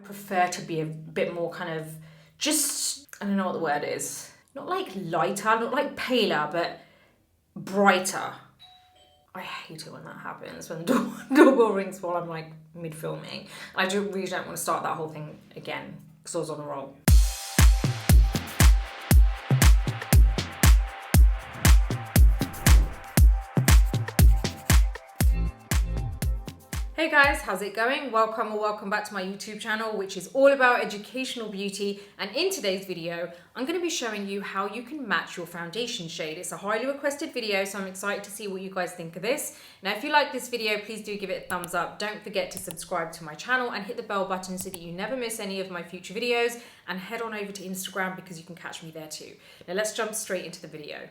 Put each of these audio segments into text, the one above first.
prefer to be a bit more kind of just, I don't know what the word is. Not like lighter, not like paler, but brighter. I hate it when that happens, when the doorbell rings while I'm like mid-filming. I really don't want to start that whole thing again because I was on a roll. Hey guys, how's it going? Welcome back to my YouTube channel, which is all about educational beauty. And in today's video, I'm going to be showing you how you can match your foundation shade. It's a highly requested video, so I'm excited to see what you guys think of this. Now, if you like this video, please do give it a thumbs up. Don't forget to subscribe to my channel and hit the bell button so that you never miss any of my future videos. And head on over to Instagram because you can catch me there too. Now, let's jump straight into the video.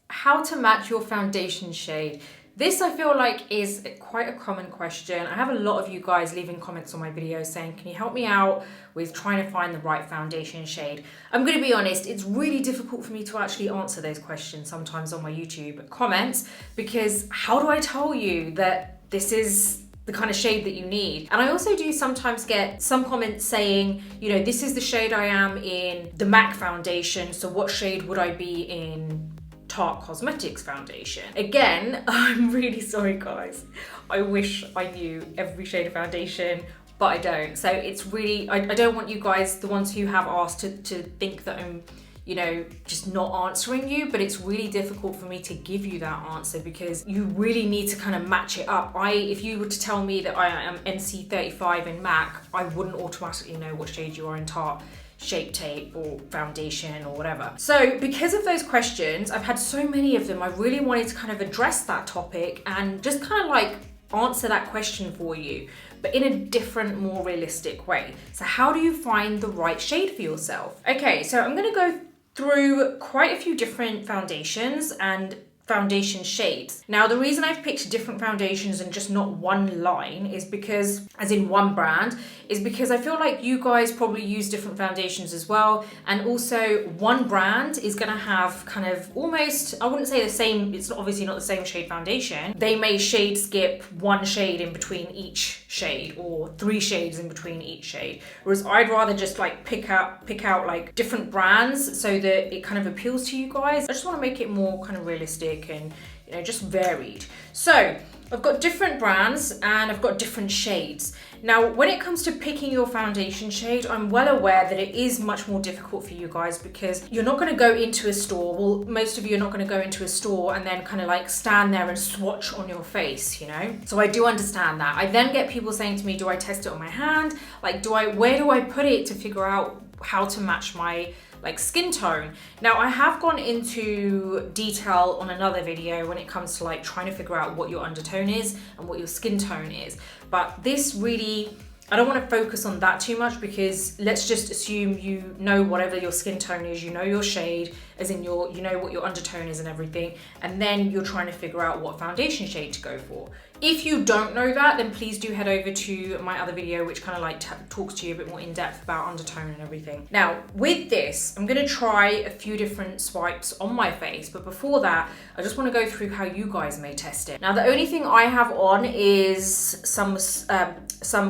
How to match your foundation shade. This, I feel like, is quite a common question. I have a lot of you guys leaving comments on my videos saying, can you help me out with trying to find the right foundation shade? I'm going to be honest, it's really difficult for me to actually answer those questions sometimes on my YouTube comments, because how do I tell you that this is the kind of shade that you need? And I also do sometimes get some comments saying, you know, this is the shade I am in the MAC foundation, so what shade would I be in Tarte Cosmetics foundation? Again, I'm really sorry guys. I wish I knew every shade of foundation, but I don't. So it's really, I don't want you guys, the ones who have asked, to think that I'm, you know, just not answering you, but it's really difficult for me to give you that answer because you really need to kind of match it up. If you were to tell me that I am NC35 in MAC, I wouldn't automatically know what shade you are in Tarte Shape Tape or foundation or whatever. So because of those questions, I've had so many of them, I really wanted to kind of address that topic and just kind of like answer that question for you, but in a different, more realistic way. So how do you find the right shade for yourself? Okay, so I'm gonna go through quite a few different foundations and foundation shades. Now, the reason I've picked different foundations and just not one line is because, as in one brand, is because I feel like you guys probably use different foundations as well. And also one brand is gonna have kind of almost, I wouldn't say the same, it's obviously not the same shade foundation. They may shade skip one shade in between each shade or 3 shades in between each shade. Whereas I'd rather just like pick out like different brands so that it kind of appeals to you guys. I just wanna make it more kind of realistic and, you know, just varied. So I've got different brands and I've got different shades. Now, when it comes to picking your foundation shade, I'm well aware that it is much more difficult for you guys because you're not going to go into a store. Well, most of you are not going to go into a store and then kind of like stand there and swatch on your face, you know? So I do understand that. I then get people saying to me, do I test it on my hand? Like, where do I put it to figure out how to match my like skin tone? Now, I have gone into detail on another video when it comes to like trying to figure out what your undertone is and what your skin tone is, but this really, I don't want to focus on that too much because let's just assume you know whatever your skin tone is, you know your shade, as in you know what your undertone is and everything, and then you're trying to figure out what foundation shade to go for. If you don't know that, then please do head over to my other video, which kind of like talks to you a bit more in depth about undertone and everything. Now, with this, I'm gonna try a few different swipes on my face, but before that, I just wanna go through how you guys may test it. Now, the only thing I have on is some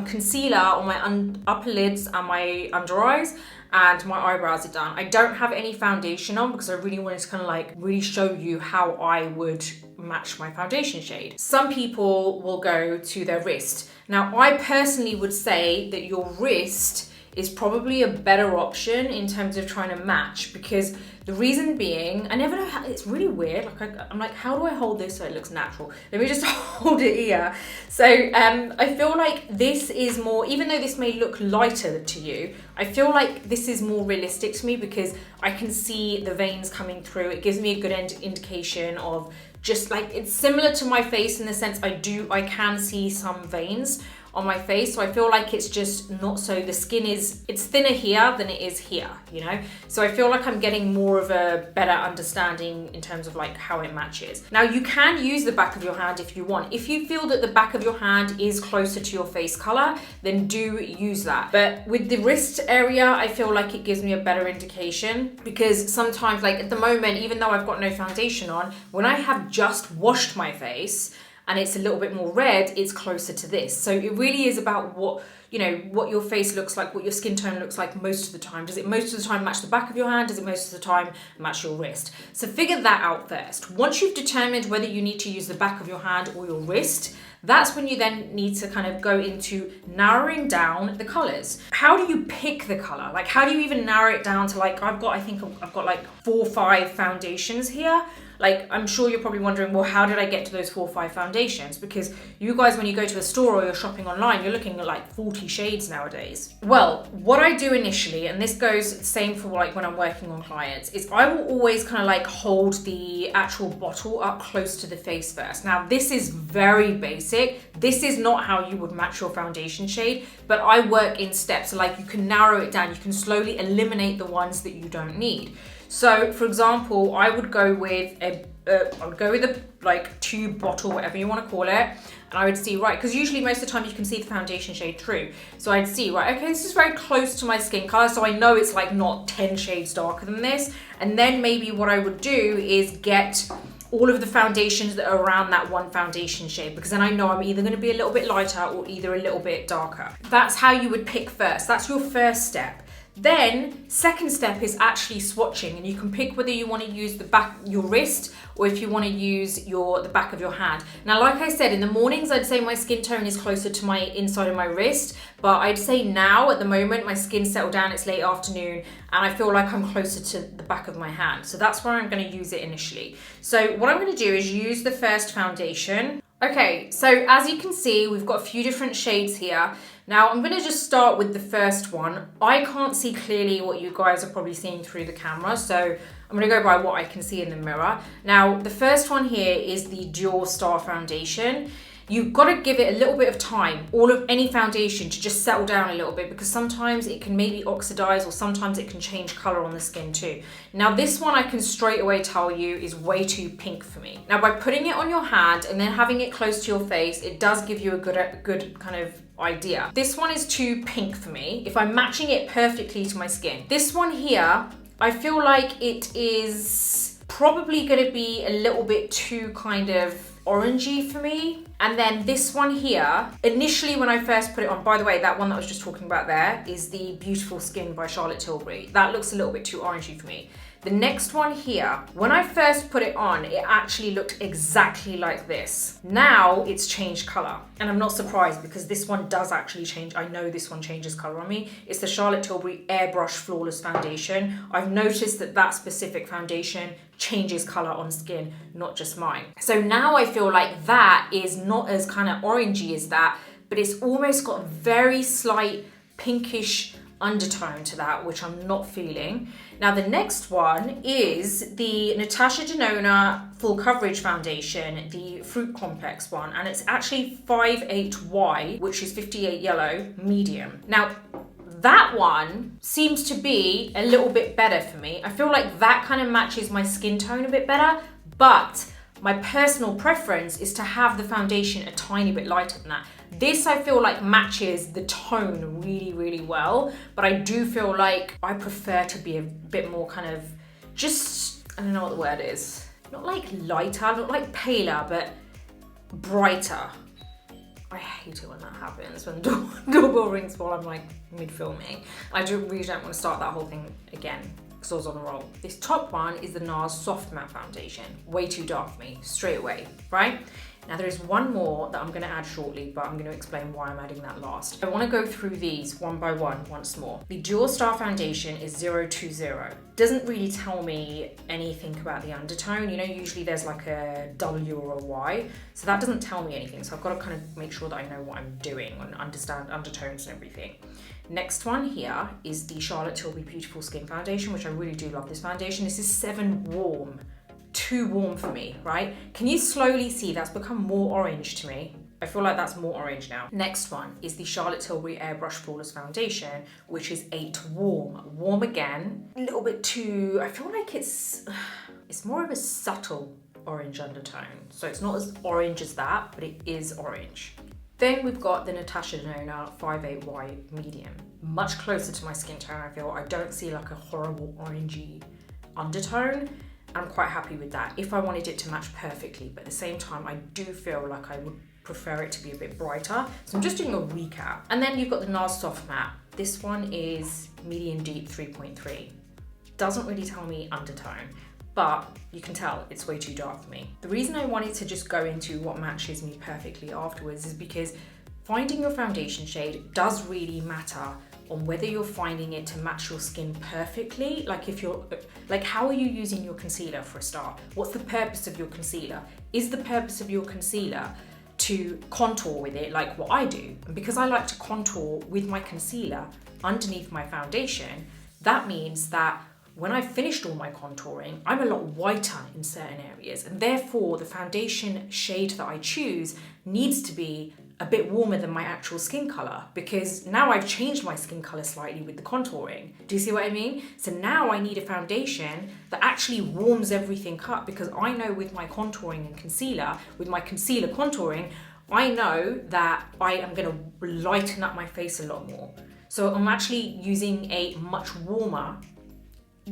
concealer on my upper lids and my under eyes, and my eyebrows are done. I don't have any foundation on because I really wanted to kind of like really show you how I would match my foundation shade. Some people will go to their wrist. Now, I personally would say that your wrist is probably a better option in terms of trying to match, because the reason being, I never know how, it's really weird. Like I'm like, how do I hold this so it looks natural? Let me just hold it here. So I feel like this is more, even though this may look lighter to you, I feel like this is more realistic to me because I can see the veins coming through. It gives me a good indication of just like, it's similar to my face in the sense I can see some veins on my face, so I feel like it's just not so, the skin is, it's thinner here than it is here, you know? So I feel like I'm getting more of a better understanding in terms of like how it matches. Now, you can use the back of your hand if you want. If you feel that the back of your hand is closer to your face color, then do use that. But with the wrist area, I feel like it gives me a better indication, because sometimes, like at the moment, even though I've got no foundation on, when I have just washed my face, and it's a little bit more red, it's closer to this. So it really is about what, you know, what your face looks like, what your skin tone looks like most of the time. Does it most of the time match the back of your hand? Does it most of the time match your wrist? So figure that out first. Once you've determined whether you need to use the back of your hand or your wrist, that's when you then need to kind of go into narrowing down the colors. How do you pick the color? Like, how do you even narrow it down to, like, I think I've got like 4 or 5 foundations here. Like, I'm sure you're probably wondering, well, how did I get to those 4 or 5 foundations? Because you guys, when you go to a store or you're shopping online, you're looking at like 40 shades nowadays. Well, what I do initially, and this goes the same for like when I'm working on clients, is I will always kind of like hold the actual bottle up close to the face first. Now, this is very basic. This is not how you would match your foundation shade, but I work in steps. So like, you can narrow it down. You can slowly eliminate the ones that you don't need. So for example, I would go with a like tube bottle, whatever you want to call it. And I would see, right, because usually most of the time you can see the foundation shade through. So I'd see, right, okay, this is very close to my skin color. So I know it's like not 10 shades darker than this. And then maybe what I would do is get all of the foundations that are around that one foundation shade, because then I know I'm either going to be a little bit lighter or either a little bit darker. That's how you would pick first. That's your first step. Then second step is actually swatching, and you can pick whether you want to use the back your wrist or if you want to use the back of your hand. Now, like I said, in the mornings I'd say my skin tone is closer to my inside of my wrist, but I'd say now at the moment my skin's settled down, it's late afternoon, and I feel like I'm closer to the back of my hand. So that's where I'm going to use it initially. So what I'm going to do is use the first foundation. Okay, so as you can see, we've got a few different shades here. Now, I'm going to just start with the first one. I can't see clearly what you guys are probably seeing through the camera, so I'm going to go by what I can see in the mirror. Now, the first one here is the Dual Star Foundation. You've got to give it a little bit of time, any foundation, to just settle down a little bit, because sometimes it can maybe oxidize or sometimes it can change color on the skin too. Now, this one I can straight away tell you is way too pink for me. Now, by putting it on your hand and then having it close to your face, it does give you a good kind of idea. This one is too pink for me if I'm matching it perfectly to my skin. This one here, I feel like it is probably going to be a little bit too kind of orangey for me. And then this one here, initially when I first put it on, by the way, that one that I was just talking about there is the Beautiful Skin by Charlotte Tilbury. That looks a little bit too orangey for me. The next one here, when I first put it on, it actually looked exactly like this. Now it's changed color, and I'm not surprised because this one does actually change. I know this one changes color on me. It's the Charlotte Tilbury Airbrush Flawless Foundation. I've noticed that that specific foundation changes color on skin, not just mine. So now I feel like that is not as kind of orangey as that, but it's almost got a very slight pinkish undertone to that, which I'm not feeling. Now the next one is the Natasha Denona Full Coverage Foundation, the Fruit Complex one, and it's actually 58Y, which is 58 yellow, medium. Now that one seems to be a little bit better for me. I feel like that kind of matches my skin tone a bit better, but my personal preference is to have the foundation a tiny bit lighter than that. This I feel like matches the tone really, really well, but I do feel like I prefer to be a bit more kind of just, I don't know what the word is. Not like lighter, not like paler, but brighter. I hate it when that happens, when the doorbell rings while I'm like mid-filming. I really don't want to start that whole thing again, because I was on a roll. This top one is the NARS Soft Matte Foundation. Way too dark for me, straight away, right? Now there is one more that I'm going to add shortly, but I'm going to explain why I'm adding that last. I want to go through these one by one once more. The Dual Star Foundation is 020. Doesn't really tell me anything about the undertone. You know, usually there's like a W or a Y, so that doesn't tell me anything. So I've got to kind of make sure that I know what I'm doing and understand undertones and everything. Next one here is the Charlotte Tilbury Beautiful Skin Foundation, which I really do love this foundation. This is 7 Warm. Too warm for me, right? Can you slowly see that's become more orange to me? I feel like that's more orange now. Next one is the Charlotte Tilbury Airbrush Flawless Foundation, which is 8 Warm. Warm again, a little bit too, I feel like it's more of a subtle orange undertone. So it's not as orange as that, but it is orange. Then we've got the Natasha Denona 58Y Medium. Much closer to my skin tone, I feel. I don't see like a horrible orangey undertone. I'm quite happy with that if I wanted it to match perfectly, but at the same time, I do feel like I would prefer it to be a bit brighter. So I'm just doing a recap. And then you've got the NARS Soft Matte. This one is medium deep 3.3. Doesn't really tell me undertone, but you can tell it's way too dark for me. The reason I wanted to just go into what matches me perfectly afterwards is because finding your foundation shade does really matter on whether you're finding it to match your skin perfectly. Like if you're, like how are you using your concealer for a start? What's the purpose of your concealer? Is the purpose of your concealer to contour with it like what I do? And because I like to contour with my concealer underneath my foundation, that means that when I've finished all my contouring, I'm a lot whiter in certain areas, and therefore the foundation shade that I choose needs to be a bit warmer than my actual skin color, because now I've changed my skin color slightly with the contouring. Do you see what I mean? So now I need a foundation that actually warms everything up, because I know with my contouring and concealer, with my concealer contouring, I know that I am gonna lighten up my face a lot more. So I'm actually using a much warmer,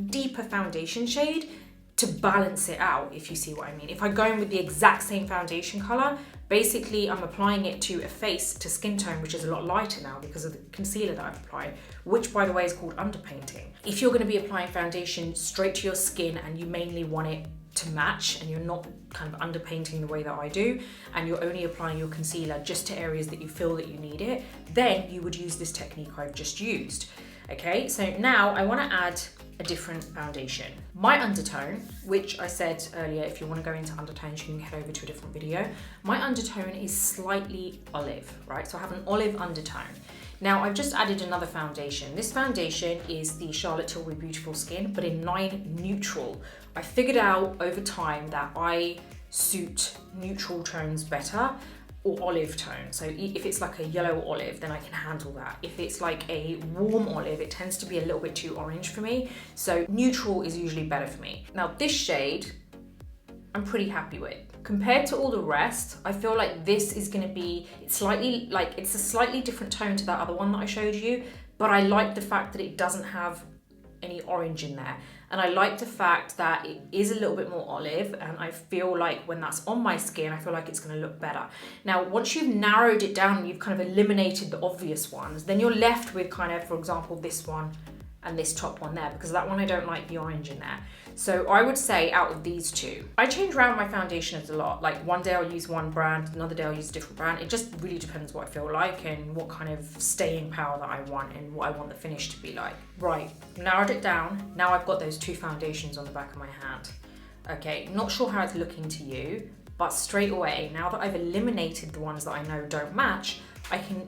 deeper foundation shade to balance it out, if you see what I mean. If I go in with the exact same foundation color, basically I'm applying it to a face, to skin tone, which is a lot lighter now because of the concealer that I've applied, which by the way is called underpainting. If you're gonna be applying foundation straight to your skin and you mainly want it to match and you're not kind of underpainting the way that I do, and you're only applying your concealer just to areas that you feel that you need it, then you would use this technique I've just used. Okay, so now I wanna add a different foundation. My undertone, which I said earlier, if you want to go into undertones, you can head over to a different video. My undertone is slightly olive, right? So I have an olive undertone. Now I've just added another foundation. This foundation is the Charlotte Tilbury Beautiful Skin, but in 9 Neutral. I figured out over time that I suit neutral tones better, or olive tone. So if it's like a yellow olive, then I can handle that. If it's like a warm olive, it tends to be a little bit too orange for me. So neutral is usually better for me. Now this shade, I'm pretty happy with. Compared to all the rest, I feel like this is gonna be, it's a slightly different tone to that other one that I showed you, but I like the fact that it doesn't have any orange in there. And I like the fact that it is a little bit more olive, and I feel like when that's on my skin, I feel like it's gonna look better. Now, once you've narrowed it down and you've kind of eliminated the obvious ones, then you're left with kind of, for example, this one and this top one there, because that one I don't like the orange in there. So I would say out of these two, I change around my foundations a lot. Like one day I'll use one brand, another day I'll use a different brand. It just really depends what I feel like and what kind of staying power that I want and what I want the finish to be like. Right, narrowed it down. Now I've got those two foundations on the back of my hand. Okay, not sure how it's looking to you, but straight away, now that I've eliminated the ones that I know don't match,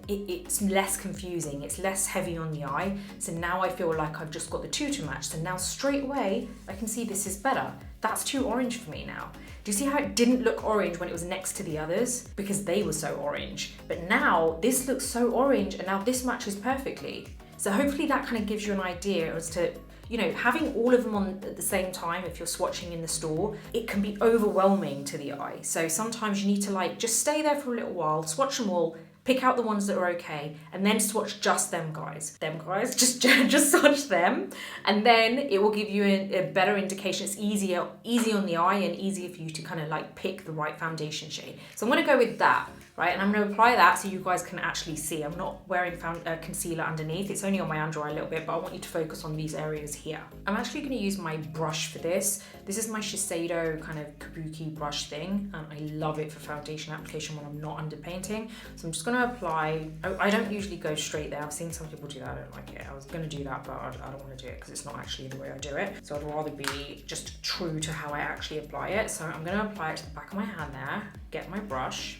it's less confusing, it's less heavy on the eye. So now I feel like I've just got the two to match. So now straight away, I can see this is better. That's too orange for me now. Do you see how it didn't look orange when it was next to the others? Because they were so orange. But now this looks so orange, and now this matches perfectly. So hopefully that kind of gives you an idea as to, you know, having all of them on at the same time, if you're swatching in the store, it can be overwhelming to the eye. So sometimes you need to like just stay there for a little while, swatch them all, pick out the ones that are okay, and then swatch just them guys. Just swatch them, and then it will give you a better indication. It's easy on the eye and easier for you to kind of like pick the right foundation shade. So I'm gonna go with that, right? And I'm gonna apply that so you guys can actually see. I'm not wearing concealer underneath. It's only on my under eye a little bit, but I want you to focus on these areas here. I'm actually gonna use my brush for this. This is my Shiseido kind of kabuki brush thing, and I love it for foundation application when I'm not underpainting. So I'm just gonna apply, I don't usually go straight there. I've seen some people do that, I don't like it. I was gonna do that, but I don't wanna do it because it's not actually the way I do it. So I'd rather be just true to how I actually apply it. So I'm gonna apply it to the back of my hand there, get my brush,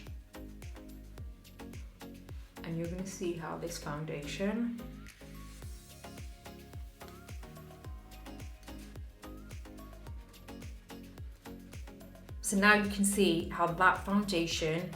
and you're gonna see how this foundation so now you can see how that foundation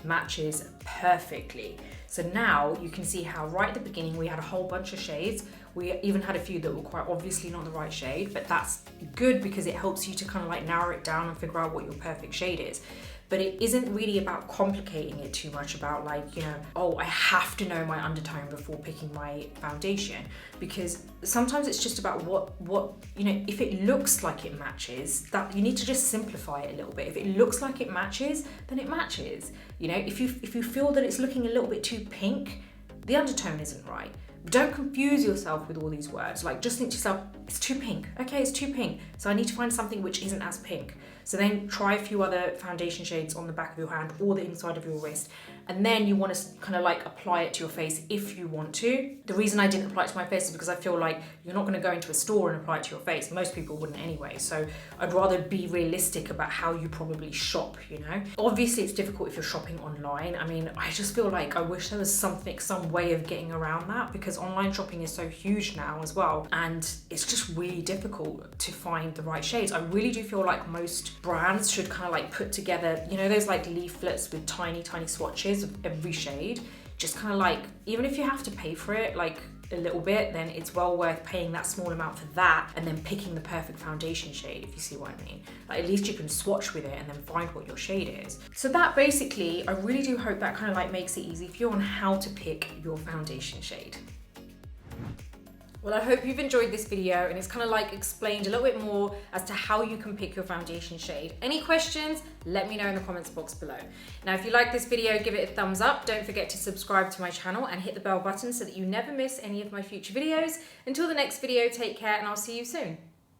matches perfectly. So now you can see how right at the beginning we had a whole bunch of shades. We even had a few that were quite obviously not the right shade, but that's good because it helps you to kind of like narrow it down and figure out what your perfect shade is. but it isn't really about complicating it too much about like, you know, oh, I have to know my undertone before picking my foundation, because sometimes it's just about what you know, if it looks like it matches, that you need to just simplify it a little bit. If it looks like it matches, then it matches. You know, if you feel that it's looking a little bit too pink, the undertone isn't right. Don't confuse yourself with all these words. Like, just think to yourself, it's too pink. Okay, it's too pink. So I need to find something which isn't as pink. So then try a few other foundation shades on the back of your hand or the inside of your wrist. And then you want to kind of like apply it to your face if you want to. The reason I didn't apply it to my face is because I feel like you're not going to go into a store and apply it to your face. Most people wouldn't anyway. So I'd rather be realistic about how you probably shop, you know. Obviously it's difficult if you're shopping online. I mean, I just feel like I wish there was some way of getting around that, because online shopping is so huge now as well. And it's just really difficult to find the right shades. I really do feel like most brands should kind of like put together, you know, those like leaflets with tiny swatches of every shade. Just kind of like, even if you have to pay for it like a little bit, then it's well worth paying that small amount for that and then picking the perfect foundation shade, if you see what I mean. Like, at least you can swatch with it and then find what your shade is. So that basically, I really do hope that kind of like makes it easy for you on how to pick your foundation shade. Well, I hope you've enjoyed this video and it's kind of like explained a little bit more as to how you can pick your foundation shade. Any questions? Let me know in the comments box below. Now, if you like this video, give it a thumbs up. Don't forget to subscribe to my channel and hit the bell button so that you never miss any of my future videos. Until the next video, take care and I'll see you soon.